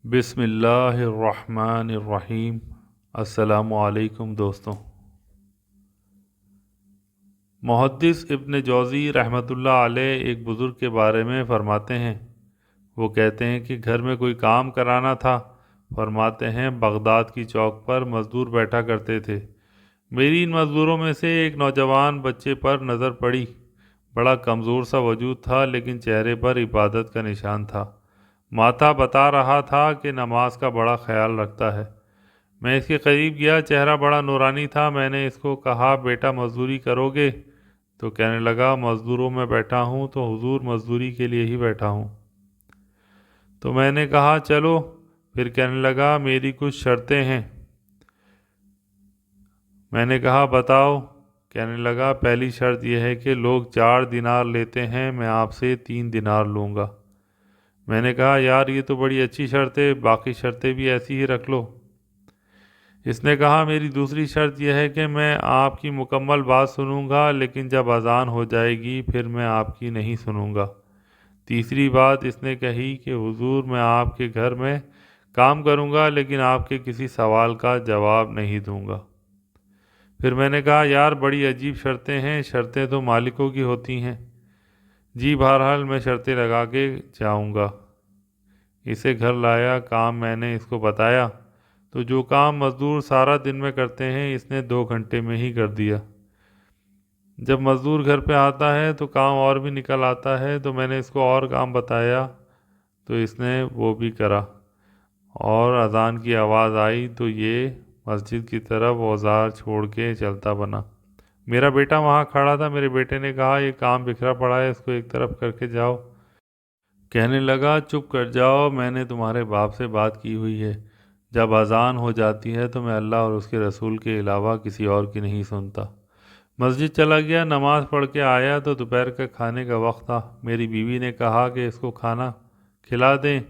बिस्मिल्लाहिर्रहमानिर्रहीम। अस्सलामुअलैकुम दोस्तों। मुहद्दिस इब्न जौज़ी रहमतुल्लाह अलैह एक बुज़ुर्ग के बारे में फ़रमाते हैं। वो कहते हैं कि घर में कोई काम कराना था। फरमाते हैं बगदाद की चौक पर मज़दूर बैठा करते थे। मेरी इन मज़दूरों में से एक नौजवान बच्चे पर नज़र पड़ी। बड़ा कमज़ोर सा वजूद था, लेकिन चेहरे पर इबादत का निशान था। माता बता रहा था कि नमाज का बड़ा ख्याल रखता है। मैं इसके करीब गया। चेहरा बड़ा नूरानी था। मैंने इसको कहा, बेटा मज़दूरी करोगे? तो कहने लगा, मज़दूरों में बैठा हूँ तो हुजूर मज़दूरी के लिए ही बैठा हूँ। तो मैंने कहा चलो। फिर कहने लगा, मेरी कुछ शर्तें हैं। मैंने कहा बताओ। कहने लगा, पहली शर्त यह है कि लोग 4 दिनार लेते हैं, मैं आपसे 3 दिनार लूँगा। मैंने कहा, यार ये तो बड़ी अच्छी शर्त है, बाकी शर्तें भी ऐसी ही रख लो। इसने कहा, मेरी दूसरी शर्त यह है कि मैं आपकी मुकम्मल बात सुनूंगा, लेकिन जब अजान हो जाएगी फिर मैं आपकी नहीं सुनूंगा। तीसरी बात इसने कही कि हुजूर मैं आपके घर में काम करूंगा, लेकिन आपके किसी सवाल का जवाब नहीं दूंगा। फिर मैंने कहा, यार बड़ी अजीब शर्तें हैं, शर्तें तो मालिकों की होती हैं। जी बहरहाल मैं शर्तें लगा के जाऊंगा। इसे घर लाया, काम मैंने इसको बताया तो जो काम मज़दूर सारा दिन में करते हैं इसने 2 घंटे में ही कर दिया। जब मज़दूर घर पे आता है तो काम और भी निकल आता है, तो मैंने इसको और काम बताया तो इसने वो भी करा। और अज़ान की आवाज़ आई तो ये मस्जिद की तरफ औजार छोड़ के चलता बना। मेरा बेटा वहाँ खड़ा था। मेरे बेटे ने कहा, ये काम बिखरा पड़ा है, इसको एक तरफ करके जाओ। कहने लगा, चुप कर जाओ, मैंने तुम्हारे बाप से बात की हुई है। जब अजान हो जाती है तो मैं अल्लाह और उसके रसूल के अलावा किसी और की नहीं सुनता। मस्जिद चला गया, नमाज पढ़ के आया तो दोपहर का खाने का वक्त था। मेरी बीवी ने कहा कि इसको खाना खिला दें।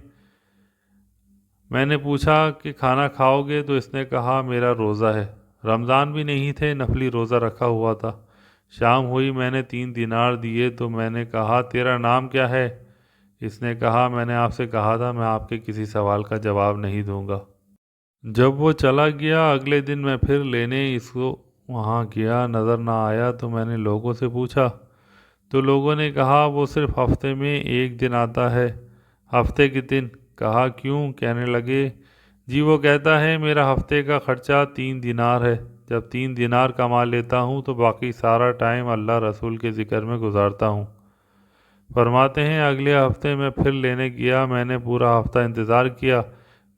मैंने पूछा कि खाना खाओगे? तो इसने कहा, मेरा रोज़ा है। रमज़ान भी नहीं थे, नफली रोज़ा रखा हुआ था। शाम हुई, मैंने 3 दिनार दिए तो मैंने कहा, तेरा नाम क्या है? इसने कहा, मैंने आपसे कहा था मैं आपके किसी सवाल का जवाब नहीं दूंगा। जब वो चला गया, अगले दिन मैं फिर लेने इसको वहाँ गया, नज़र ना आया तो मैंने लोगों से पूछा तो लोगों ने कहा, वो सिर्फ हफ्ते में 1 दिन आता है। हफ्ते के दिन? कहा, क्यों? कहने लगे, जी वो कहता है मेरा हफ्ते का खर्चा 3 दिनार है। जब 3 दिनार कमा लेता हूँ तो बाकी सारा टाइम अल्लाह रसूल के ज़िक्र में गुजारता हूँ। फरमाते हैं, अगले हफ्ते मैं फिर लेने गया। मैंने पूरा हफ्ता इंतज़ार किया।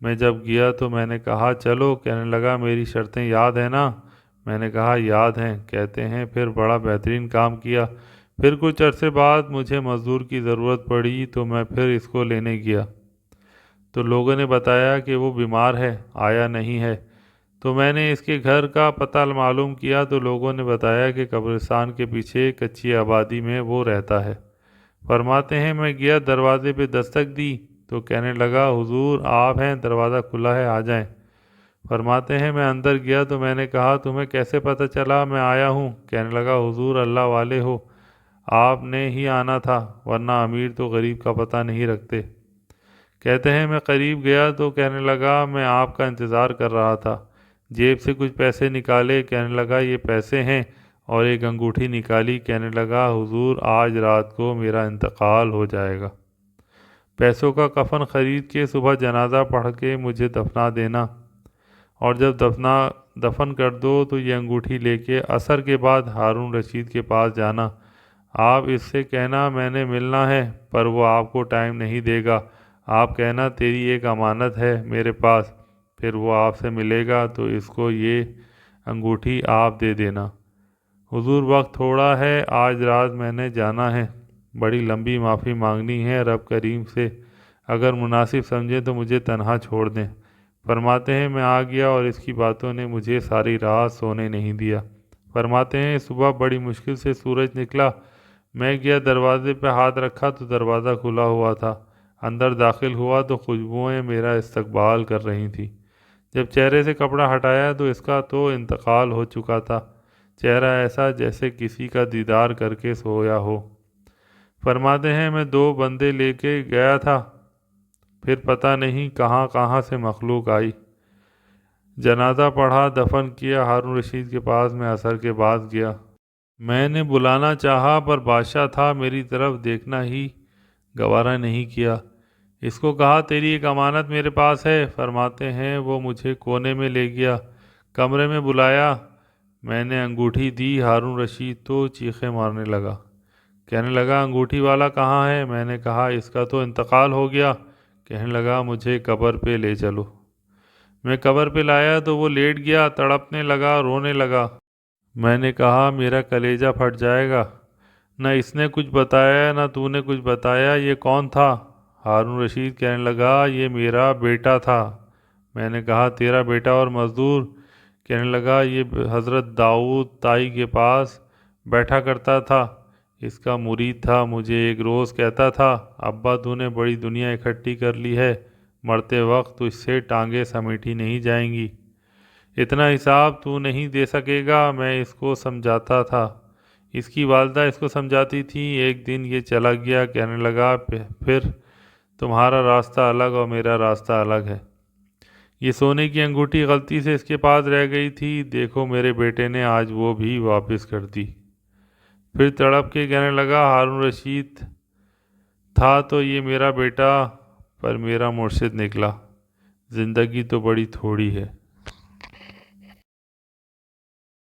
मैं जब गया तो मैंने कहा चलो। कहने लगा, मेरी शर्तें याद है ना? मैंने कहा, याद हैं। कहते हैं, फिर बड़ा बेहतरीन काम किया। फिर कुछ अरसे बाद मुझे मज़दूर की ज़रूरत पड़ी तो मैं फिर इसको लेने गया तो लोगों ने बताया कि वो बीमार है, आया नहीं है। तो मैंने इसके घर का पता मालूम किया तो लोगों ने बताया कि कब्रिस्तान के पीछे कच्ची आबादी में वो रहता है। फरमाते हैं, मैं गया, दरवाजे पे दस्तक दी तो कहने लगा, हुजूर आप हैं, दरवाज़ा खुला है, आ जाएं। फरमाते हैं, मैं अंदर गया तो मैंने कहा, तुम्हें कैसे पता चला मैं आया हूँ? कहने लगा, हुजूर अल्लाह वाले हो, आपने ही आना था, वरना अमीर तो गरीब का पता नहीं रखते। कहते हैं, मैं करीब गया तो कहने लगा, मैं आपका इंतज़ार कर रहा था। जेब से कुछ पैसे निकाले। कहने लगा, ये पैसे हैं। और एक अंगूठी निकाली। कहने लगा, हुजूर आज रात को मेरा इंतकाल हो जाएगा। पैसों का कफन खरीद के सुबह जनाजा पढ़ के मुझे दफना देना, और जब दफन कर दो तो ये अंगूठी लेके असर के बाद हारून रशीद के पास जाना। आप इससे कहना मैंने मिलना है, पर वो आपको टाइम नहीं देगा। आप कहना तेरी एक अमानत है मेरे पास, फिर वो आपसे मिलेगा तो इसको ये अंगूठी आप दे देना। हुजूर वक्त थोड़ा है, आज रात मैंने जाना है। बड़ी लंबी माफ़ी मांगनी है रब करीम से, अगर मुनासिब समझे तो मुझे तन्हा छोड़ दें। फरमाते हैं, मैं आ गया और इसकी बातों ने मुझे सारी रात सोने नहीं दिया। फरमाते हैं, सुबह बड़ी मुश्किल से सूरज निकला। मैं गया, दरवाजे पर हाथ रखा तो दरवाज़ा खुला हुआ था। अंदर दाखिल हुआ तो खुशबुएं मेरा इस्तकबाल कर रही थी। जब चेहरे से कपड़ा हटाया तो इसका तो इंतकाल हो चुका था। चेहरा ऐसा जैसे किसी का दीदार करके सोया हो। फरमाते हैं, मैं 2 बंदे लेके गया था, پھر پتہ نہیں کہاں کہاں سے مخلوق آئی۔ جنازہ پڑھا، دفن کیا۔ ہارون رشید کے پاس میں عصر کے بعد گیا۔ میں نے بلانا چاہا پر بادشاہ تھا، میری طرف دیکھنا ہی گوارا نہیں کیا۔ اس کو کہا تیری ایک امانت میرے پاس ہے۔ فرماتے ہیں وہ مجھے کونے میں لے گیا، کمرے میں بلایا، میں نے انگوٹھی دی۔ ہارون رشید تو چیخیں مارنے لگا، کہنے لگا انگوٹھی والا کہاں ہے؟ میں نے کہا اس کا تو انتقال ہو گیا۔ کہنے لگا مجھے قبر پہ لے چلو۔ میں قبر پہ لایا تو وہ لیٹ گیا، تڑپنے لگا، رونے لگا۔ میں نے کہا میرا کلیجہ پھٹ جائے گا، نہ اس نے کچھ بتایا نہ تو نے کچھ بتایا، یہ کون تھا؟ ہارون رشید کہنے لگا یہ میرا بیٹا تھا۔ میں نے کہا تیرا بیٹا اور مزدور؟ کہنے لگا یہ حضرت داؤد تائی کے پاس بیٹھا کرتا تھا، اس کا مرید تھا۔ مجھے ایک روز کہتا تھا ابا تو نے بڑی دنیا اکٹھی کر لی ہے، مرتے وقت تو اس سے ٹانگیں سمیٹی نہیں جائیں گی، اتنا حساب تو نہیں دے سکے گا۔ میں اس کو سمجھاتا تھا، اس کی والدہ اس کو سمجھاتی تھی۔ ایک دن یہ چلا گیا، کہنے لگا پھر تمہارا راستہ الگ اور میرا راستہ الگ ہے۔ یہ سونے کی انگوٹھی غلطی سے اس کے پاس رہ گئی تھی، دیکھو میرے بیٹے نے آج وہ بھی واپس کر دی۔ پھر تڑپ کے کہنے لگا ہارون رشید تھا تو یہ میرا بیٹا، پر میرا مرشد نکلا، زندگی تو بڑی تھوڑی ہے۔